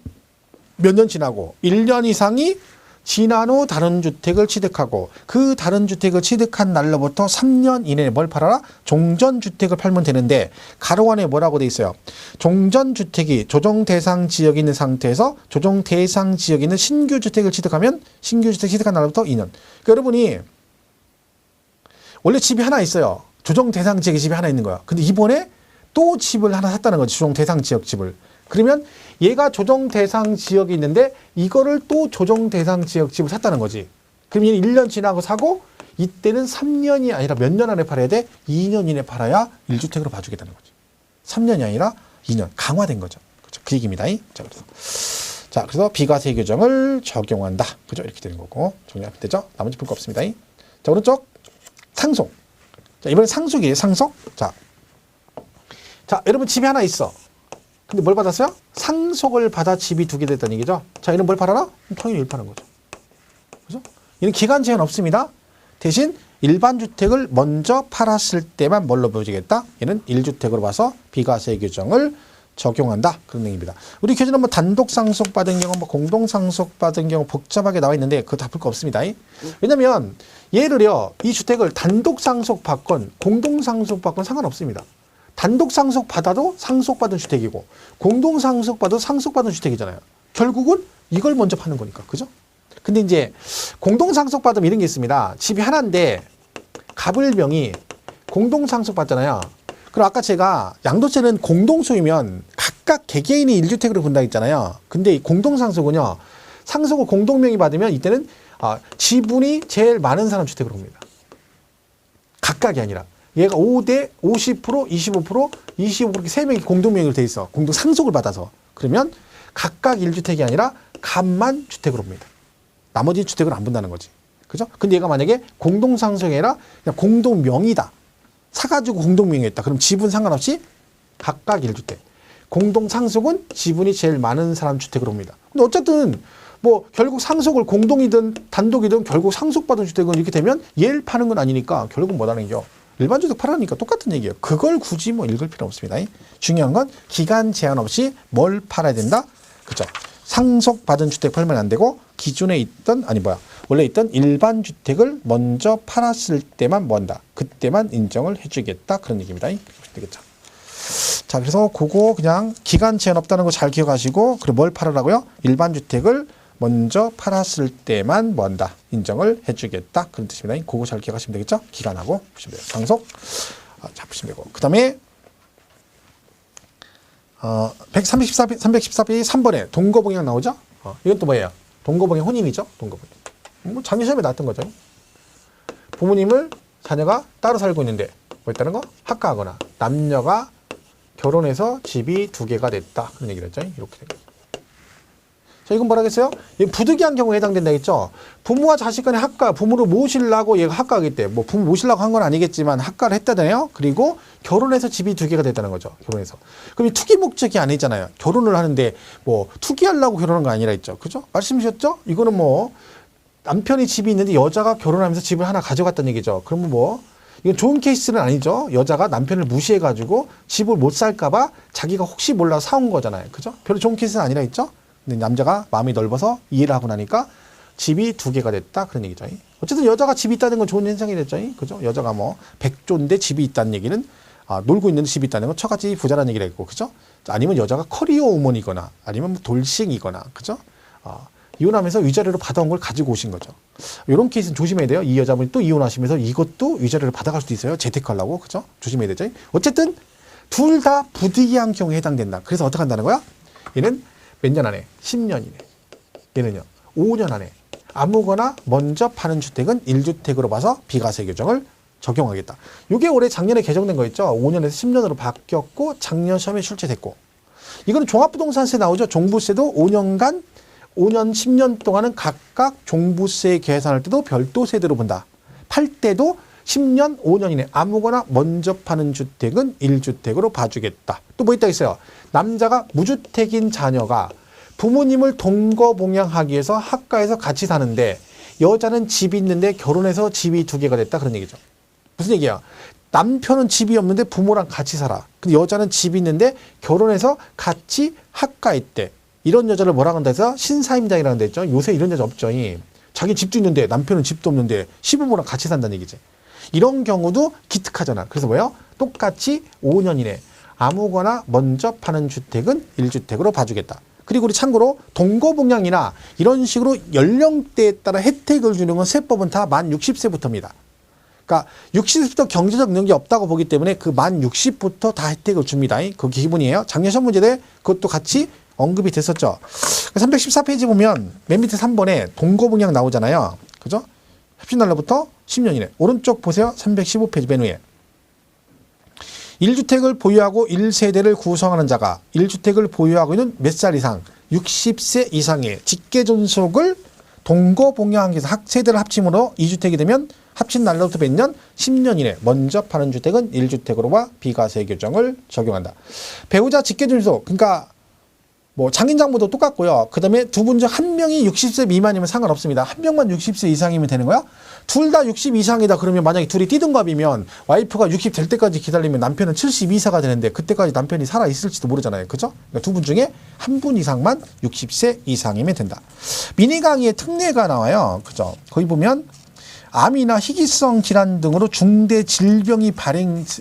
몇 년 지나고 1년 이상이 지난 후 다른 주택을 취득하고 그 다른 주택을 취득한 날로부터 3년 이내에 뭘 팔아라? 종전주택을 팔면 되는데 가로 안에 뭐라고 돼 있어요? 종전주택이 조정대상 지역에 있는 상태에서 조정대상 지역에 있는 신규주택을 취득하면 신규주택 취득한 날로부터 2년. 그러니까 여러분이 원래 집이 하나 있어요. 조정대상 지역에 집이 하나 있는 거야. 근데 이번에 또 집을 하나 샀다는 거지. 조정대상 지역 집을. 그러면 얘가 조정대상 지역이 있는데 이거를 또 조정대상 지역 집을 샀다는 거지. 그럼 얘는 1년 지나고 사고 이때는 3년이 아니라 몇 년 안에 팔아야 돼? 2년 이내 팔아야 1주택으로 봐주겠다는 거지. 3년이 아니라 2년. 강화된 거죠. 그렇죠? 그 얘기입니다. 자, 그래서 비과세 규정을 적용한다. 그죠? 이렇게 되는 거고. 정리하면 되죠? 나머지 볼 거 없습니다. 자, 오른쪽 상속. 자, 이번엔 상속이에요. 상속. 자, 여러분 집이 하나 있어. 근데 뭘 받았어요? 상속을 받아 집이 두 개 됐다는 얘기죠. 자, 얘는 뭘 팔아라? 당연히 1 파는 거죠. 그죠? 이는 기간 제한 없습니다. 대신 일반 주택을 먼저 팔았을 때만 뭘로 보여주겠다? 얘는 1주택으로 봐서 비과세 규정을 적용한다. 그런 얘기입니다. 우리 교재는 뭐 단독 상속받은 경우, 뭐 공동 상속받은 경우 복잡하게 나와 있는데 그거 다 풀 거 없습니다. 왜냐면 예를요, 이 주택을 단독 상속받건 공동 상속받건 상관없습니다. 단독 상속받아도 상속받은 주택이고 공동 상속받아도 상속받은 주택이잖아요. 결국은 이걸 먼저 파는 거니까. 그죠? 근데 이제 공동 상속받으면 이런 게 있습니다. 집이 하나인데 갑을명이 공동 상속받잖아요. 그럼 아까 제가 양도세는 공동소유면 각각 개개인이 1주택으로 본다 했잖아요. 근데 이 공동상속은요. 상속을 공동명의 받으면 이때는 지분이 제일 많은 사람 주택으로 봅니다. 각각이 아니라. 얘가 5대 50%, 25%, 25% 이렇게 3명이 공동명의로 돼 있어. 공동상속을 받아서. 그러면 각각 1주택이 아니라 갑만 주택으로 봅니다. 나머지 주택을 안 본다는 거지. 그죠? 근데 얘가 만약에 공동상속이 아니라 그냥 공동명의다. 사가지고 공동명의했다. 그럼 지분 상관없이 각각 1주택. 공동상속은 지분이 제일 많은 사람 주택으로 봅니다. 근데 어쨌든 뭐 결국 상속을 공동이든 단독이든 결국 상속받은 주택은 이렇게 되면 얘를 파는 건 아니니까 결국 뭐라는 거죠? 일반 주택 팔아니까 똑같은 얘기예요. 그걸 굳이 뭐 읽을 필요 없습니다. 중요한 건 기간 제한 없이 뭘 팔아야 된다? 그죠? 상속받은 주택 팔면 안 되고 기존에 있던 원래 있던 일반 주택을 먼저 팔았을 때만 뭐 한다. 그때만 인정을 해주겠다. 그런 얘기입니다. 되겠죠? 자, 그래서 그거 그냥 기간 제한 없다는 거 잘 기억하시고, 그리고 뭘 팔으라고요? 일반 주택을 먼저 팔았을 때만 뭐 한다. 인정을 해주겠다. 그런 뜻입니다. 그거 잘 기억하시면 되겠죠? 기간하고 보시면 돼요. 상속. 자, 보시면 되고. 그 다음에 314페이지 3번에 동거봉양 나오죠? 이건 또 뭐예요? 동거봉양 혼인이죠? 동거봉양. 뭐 작년 시험에 나왔던 거죠. 부모님을 자녀가 따로 살고 있는데 뭐 있다는 거? 합가하거나 남녀가 결혼해서 집이 2개가 됐다. 그런 얘기를 했죠. 이렇게 된 거죠. 자, 이건 뭐라겠어요? 부득이한 경우에 해당된다 했죠. 부모와 자식 간의 합가, 부모를 모시려고 얘가 합가하기 때문에 뭐 부모 모시려고 한 건 아니겠지만 합가를 했다잖아요. 그리고 결혼해서 집이 2개가 됐다는 거죠. 결혼해서. 그럼 이 투기 목적이 아니잖아요. 결혼을 하는데 뭐 투기하려고 결혼한 거 아니라 했죠. 그죠? 말씀 주셨죠? 이거는 뭐 남편이 집이 있는데 여자가 결혼하면서 집을 하나 가져갔다는 얘기죠. 그러면 뭐 이건 좋은 케이스는 아니죠. 여자가 남편을 무시해가지고 집을 못 살까봐 자기가 혹시 몰라 사온 거잖아요. 그죠? 별로 좋은 케이스는 아니라 했죠. 근데 남자가 마음이 넓어서 이해를 하고 나니까 집이 2개가 됐다. 그런 얘기죠. 어쨌든 여자가 집이 있다는 건 좋은 현상이 됐죠. 그죠? 여자가 뭐 백조인데 집이 있다는 얘기는 놀고 있는데 집이 있다는 건 처갓집이 부자라는 얘기를 했고, 그죠? 아니면 여자가 커리어 우먼이거나 아니면 뭐 돌싱이거나, 그죠? 이혼하면서 위자료를 받아온 걸 가지고 오신 거죠. 이런 케이스는 조심해야 돼요. 이 여자분이 또 이혼하시면서 이것도 위자료를 받아갈 수도 있어요. 재테크하려고. 그죠? 조심해야 되죠. 어쨌든 둘 다 부득이한 경우에 해당된다. 그래서 어떻게 한다는 거야? 얘는 몇 년 안에? 10년 이내. 얘는요. 5년 안에. 아무거나 먼저 파는 주택은 1주택으로 봐서 비과세 규정을 적용하겠다. 이게 올해 작년에 개정된 거 있죠. 5년에서 10년으로 바뀌었고 작년 시험에 출제됐고. 이거는 종합부동산세 나오죠. 종부세도 5년, 10년 동안은 각각 종부세 계산할 때도 별도 세대로 본다. 팔 때도 10년, 5년 이내 아무거나 먼저 파는 주택은 1주택으로 봐주겠다. 또 뭐 있다 있어요. 남자가 무주택인 자녀가 부모님을 동거봉양하기 위해서 합가해서 같이 사는데 여자는 집이 있는데 결혼해서 집이 2개가 됐다. 그런 얘기죠. 무슨 얘기야? 남편은 집이 없는데 부모랑 같이 살아. 근데 여자는 집이 있는데 결혼해서 같이 합가했대. 이런 여자를 뭐라고 한다 해서 신사임당이라는 데 있죠. 요새 이런 여자 없죠. 자기 집도 있는데 남편은 집도 없는데 시부모랑 같이 산다는 얘기지. 이런 경우도 기특하잖아. 그래서 뭐예요? 똑같이 5년 이내 아무거나 먼저 파는 주택은 1주택으로 봐주겠다. 그리고 우리 참고로 동거봉양이나 이런 식으로 연령대에 따라 혜택을 주는 건 세법은 다 만 60세부터입니다. 그러니까 60세부터 경제적 능력이 없다고 보기 때문에 그 만 60부터 다 혜택을 줍니다. 그게 기본이에요. 작년 시험 문제대 그것도 같이 언급이 됐었죠. 314페이지 보면 맨 밑에 3번에 동거봉양 나오잖아요. 그죠? 합친 날로부터 10년 이내. 오른쪽 보세요. 315페이지 맨 위에. 1주택을 보유하고 1세대를 구성하는 자가 1주택을 보유하고 있는 몇 살 이상? 60세 이상의 직계존속을 동거봉양하기 위해서 세대를 합침으로 2주택이 되면 합친 날로부터 몇 년? 10년 이내 먼저 파는 주택은 1주택으로 봐 비과세 규정을 적용한다. 배우자 직계존속, 그러니까 뭐 장인장모도 똑같고요. 그 다음에 두 분 중 한 명이 60세 미만이면 상관없습니다. 한 명만 60세 이상이면 되는 거야. 둘 다 60 이상이다 그러면 만약에 둘이 띠동갑이면 와이프가 60 될 때까지 기다리면 남편은 72세가 되는데 그때까지 남편이 살아있을지도 모르잖아요. 그죠? 그러니까 두 분 중에 한 분 이상만 60세 이상이면 된다. 미니 강의에 특례가 나와요. 그죠? 거기 보면 암이나 희귀성 질환 등으로 중대 질병이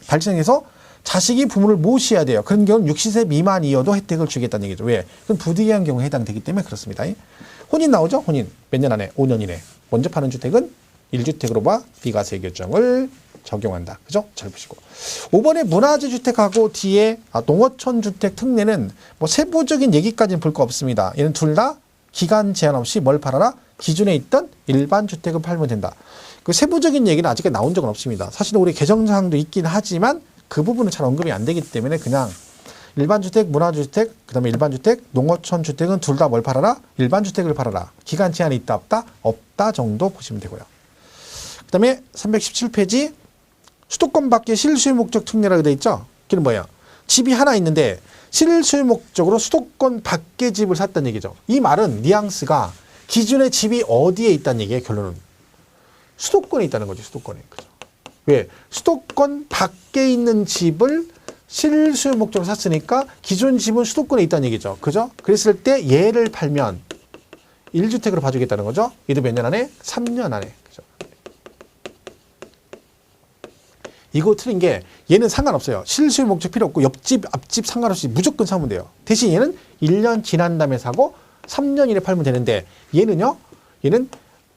발생해서 자식이 부모를 모셔야 돼요. 그런 경우는 60세 미만이어도 혜택을 주겠다는 얘기죠. 왜? 그건 부득이한 경우에 해당되기 때문에 그렇습니다. 혼인 나오죠? 혼인. 몇 년 안에? 5년 이내. 먼저 파는 주택은 1주택으로 봐 비과세 규정을 적용한다. 그죠? 잘 보시고. 5번에 문화재 주택하고 뒤에 농어촌 주택 특례는 뭐 세부적인 얘기까지는 볼 거 없습니다. 얘는 둘 다 기간 제한 없이 뭘 팔아라? 기존에 있던 일반 주택을 팔면 된다. 그 세부적인 얘기는 아직 나온 적은 없습니다. 사실은 우리 개정사항도 있긴 하지만 그 부분은 잘 언급이 안 되기 때문에 그냥 일반주택, 문화주택, 그 다음에 일반주택, 농어촌 주택은 둘 다 뭘 팔아라? 일반주택을 팔아라. 기간 제한이 있다 없다? 없다 정도 보시면 되고요. 그 다음에 317페이지 수도권 밖에 실수요 목적 특례라고 되어 있죠? 그게 뭐예요? 집이 하나 있는데 실수요 목적으로 수도권 밖에 집을 샀다는 얘기죠. 이 말은 뉘앙스가 기존의 집이 어디에 있다는 얘기예요. 결론은 수도권에 있다는 거죠. 수도권에. 그죠? 왜? 수도권 밖에 있는 집을 실수요 목적으로 샀으니까 기존 집은 수도권에 있다는 얘기죠. 그죠? 그랬을 때 얘를 팔면 1주택으로 봐주겠다는 거죠. 얘도 몇 년 안에? 3년 안에. 그죠? 이거 틀린 게 얘는 상관없어요. 실수요 목적 필요 없고 옆집, 앞집 상관없이 무조건 사면 돼요. 대신 얘는 1년 지난 다음에 사고 3년 이내 팔면 되는데 얘는요. 얘는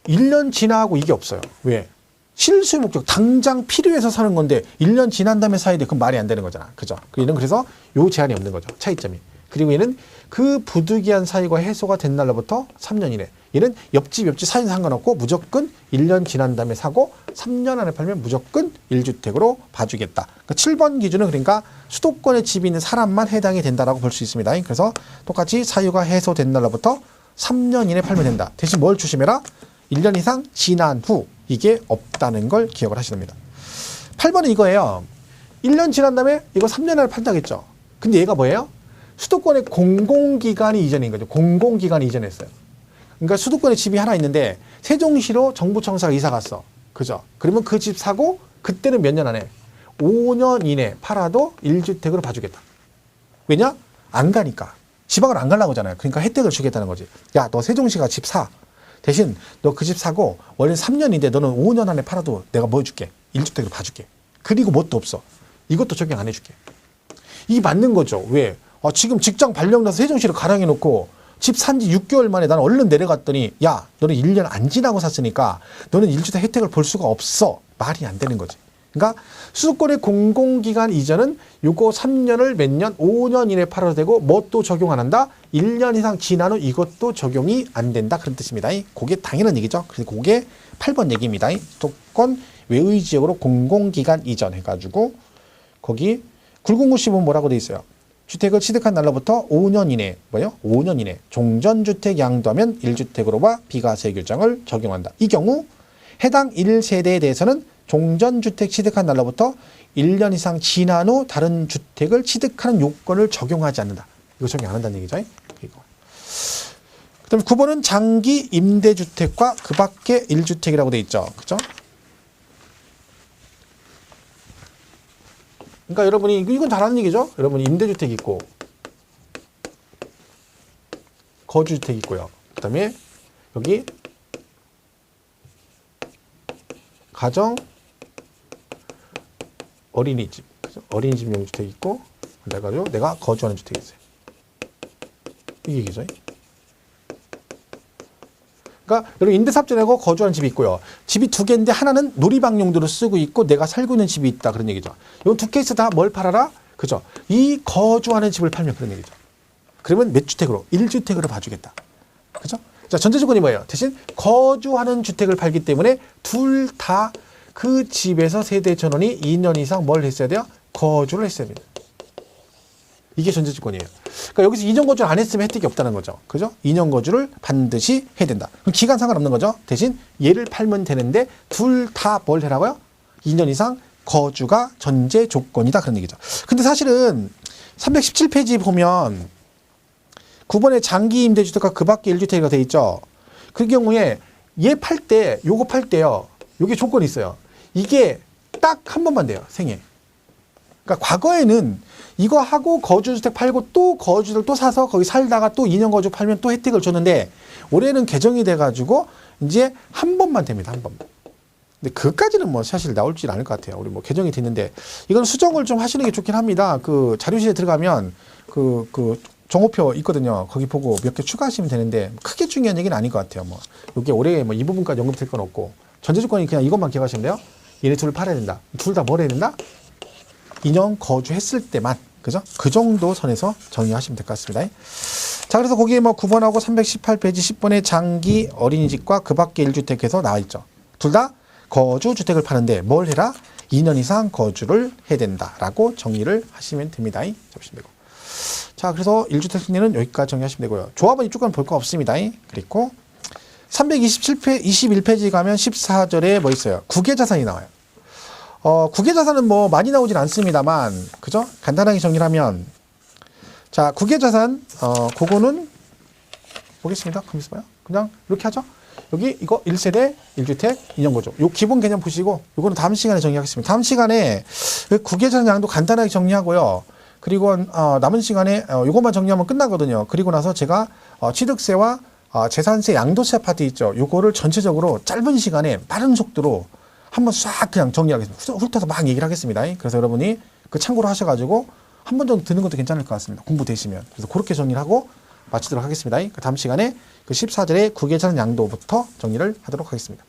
1년 지나고 이게 없어요. 왜? 실수요 목적 당장 필요해서 사는 건데 1년 지난 다음에 사야 돼. 그건 말이 안 되는 거잖아. 그죠? 얘는 그래서 요 제한이 없는 거죠. 차이점이. 그리고 얘는 그 부득이한 사유가 해소가 된 날로부터 3년 이내. 얘는 옆집 사이는 상관없고 무조건 1년 지난 다음에 사고 3년 안에 팔면 무조건 1주택으로 봐주겠다. 그러니까 7번 기준은 그러니까 수도권에 집이 있는 사람만 해당이 된다라고 볼 수 있습니다. 그래서 똑같이 사유가 해소된 날로부터 3년 이내 팔면 된다. 대신 뭘 조심해라? 1년 이상 지난 후 이게 없다는 걸 기억을 하셔야 됩니다. 8번은 이거예요. 1년 지난 다음에 이거 3년 안에 판다겠죠. 근데 얘가 뭐예요? 수도권의 공공기관이 이전인 거죠. 공공기관이 이전했어요. 그러니까 수도권에 집이 하나 있는데 세종시로 정부청사가 이사 갔어. 그죠? 그러면 그 집 사고 그때는 몇 년 안에? 5년 이내 팔아도 1주택으로 봐주겠다. 왜냐? 안 가니까. 지방을 안 가려고 하잖아요. 그러니까 혜택을 주겠다는 거지. 야, 너 세종시가 집 사. 대신 너 그 집 사고 원래 3년인데 너는 5년 안에 팔아도 내가 뭐 해줄게? 1주택으로 봐줄게. 그리고 뭣도 없어. 이것도 적용 안 해줄게. 이 맞는 거죠. 왜? 지금 직장 발령 나서 세종시로 가랑해놓고 집 산 지 6개월 만에 나는 얼른 내려갔더니 야, 너는 1년 안 지나고 샀으니까 너는 1주택 혜택을 볼 수가 없어. 말이 안 되는 거지. 그러니까 수도권의 공공기관 이전은 요거 3년을 몇 년? 5년 이내 팔아도 되고 뭐 또 적용 안 한다? 1년 이상 지난 후 이것도 적용이 안 된다. 그런 뜻입니다. 그게 당연한 얘기죠. 그래서 그게 8번 얘기입니다. 수도권 외의 지역으로 공공기관 이전 해가지고 거기 굵은 글씨 보면 뭐라고 돼 있어요? 주택을 취득한 날로부터 5년 이내, 5년 이내 종전주택 양도하면 1주택으로 봐 비과세 규정을 적용한다. 이 경우 해당 1세대에 대해서는 종전주택 취득한 날로부터 1년 이상 지난 후 다른 주택을 취득하는 요건을 적용하지 않는다. 이거 적용 안 한다는 얘기죠. 이거. 그다음에 9번은 장기 임대주택과 그 밖에 1주택이라고 돼 있죠. 그죠? 그러니까 여러분이 이건 잘 아는 얘기죠. 여러분이 임대주택 있고 거주주택 있고요. 그다음에 여기 가정 어린이집, 그죠? 어린이집용 주택 있고 내가 거주하는 주택이 있어요. 이게 얘기죠. 그러니까 여러분 임대사업자 내고 거주하는 집이 있고요. 집이 두 개인데 하나는 놀이방 용도로 쓰고 있고 내가 살고 있는 집이 있다. 그런 얘기죠. 이 두 케이스 다 뭘 팔아라? 그죠? 이 거주하는 집을 팔면 그런 얘기죠. 그러면 몇 주택으로? 1주택으로 봐주겠다. 그죠? 자, 전제 조건이 뭐예요? 대신 거주하는 주택을 팔기 때문에 둘 다 그 집에서 세대 전원이 2년 이상 뭘 했어야 돼요? 거주를 했어야 됩니다. 이게 전제 조건이에요. 그러니까 여기서 2년 거주를 안 했으면 혜택이 없다는 거죠. 그죠? 2년 거주를 반드시 해야 된다. 그럼 기간 상관없는 거죠. 대신 얘를 팔면 되는데 둘 다 뭘 해라고요? 2년 이상 거주가 전제 조건이다. 그런 얘기죠. 근데 사실은 317페이지 보면 9번에 장기 임대주택과 그 밖에 1주택이가 돼 있죠. 그 경우에 얘 팔 때, 요거 팔 때요. 요게 조건이 있어요. 이게 딱 한 번만 돼요. 생애. 그러니까 과거에는 이거 하고 거주주택 팔고 또 거주를 또 사서 거기 살다가 또 2년 거주 팔면 또 혜택을 줬는데 올해는 개정이 돼가지고 이제 한 번만 됩니다. 한 번만. 근데 그까지는 뭐 사실 나올지 않을 것 같아요. 우리 뭐 개정이 됐는데 이건 수정을 좀 하시는 게 좋긴 합니다. 그 자료실에 들어가면 그 정오표 있거든요. 거기 보고 몇 개 추가하시면 되는데 크게 중요한 얘기는 아닌 것 같아요. 뭐 이게 올해 뭐 이 부분까지 언급될 건 없고 전제 조건이 그냥 이것만 기억하시면 돼요. 얘네 둘을 팔아야 된다. 둘 다 뭘 해야 된다? 2년 거주했을 때만. 그죠? 그 정도 선에서 정의하시면 될 것 같습니다. 자, 그래서 거기에 뭐 9번하고 318페이지 10번의 장기 어린이집과 그 밖에 1주택에서 나와 있죠. 둘 다 거주주택을 파는데 뭘 해라? 2년 이상 거주를 해야 된다라고 정리를 하시면 됩니다. 잡으시면 되고. 자, 그래서 1주택 승리는 여기까지 정리하시면 되고요. 조합은 이쪽은 볼 거 없습니다. 그리고 321페이지 가면 14절에 뭐 있어요? 국외자산이 나와요. 국외자산은 뭐 많이 나오진 않습니다만, 그죠? 간단하게 정리를 하면, 자, 국외자산, 그거는, 보겠습니다. 가만있어 봐요. 그냥 이렇게 하죠. 여기 이거 1세대, 1주택, 2년 거주. 요 기본 개념 보시고, 요거는 다음 시간에 정리하겠습니다. 다음 시간에 국외자산 양도 간단하게 정리하고요. 그리고, 남은 시간에 요것만 정리하면 끝나거든요. 그리고 나서 제가, 취득세와 재산세 양도세 파트 있죠. 요거를 전체적으로 짧은 시간에 빠른 속도로 한번 싹 그냥 정리하겠습니다. 훑어서 막 얘기를 하겠습니다. 그래서 여러분이 그 참고로 하셔가지고 한 번 정도 듣는 것도 괜찮을 것 같습니다. 공부되시면. 그래서 그렇게 정리를 하고 마치도록 하겠습니다. 그 다음 시간에 그 14절의 국외자산 양도부터 정리를 하도록 하겠습니다.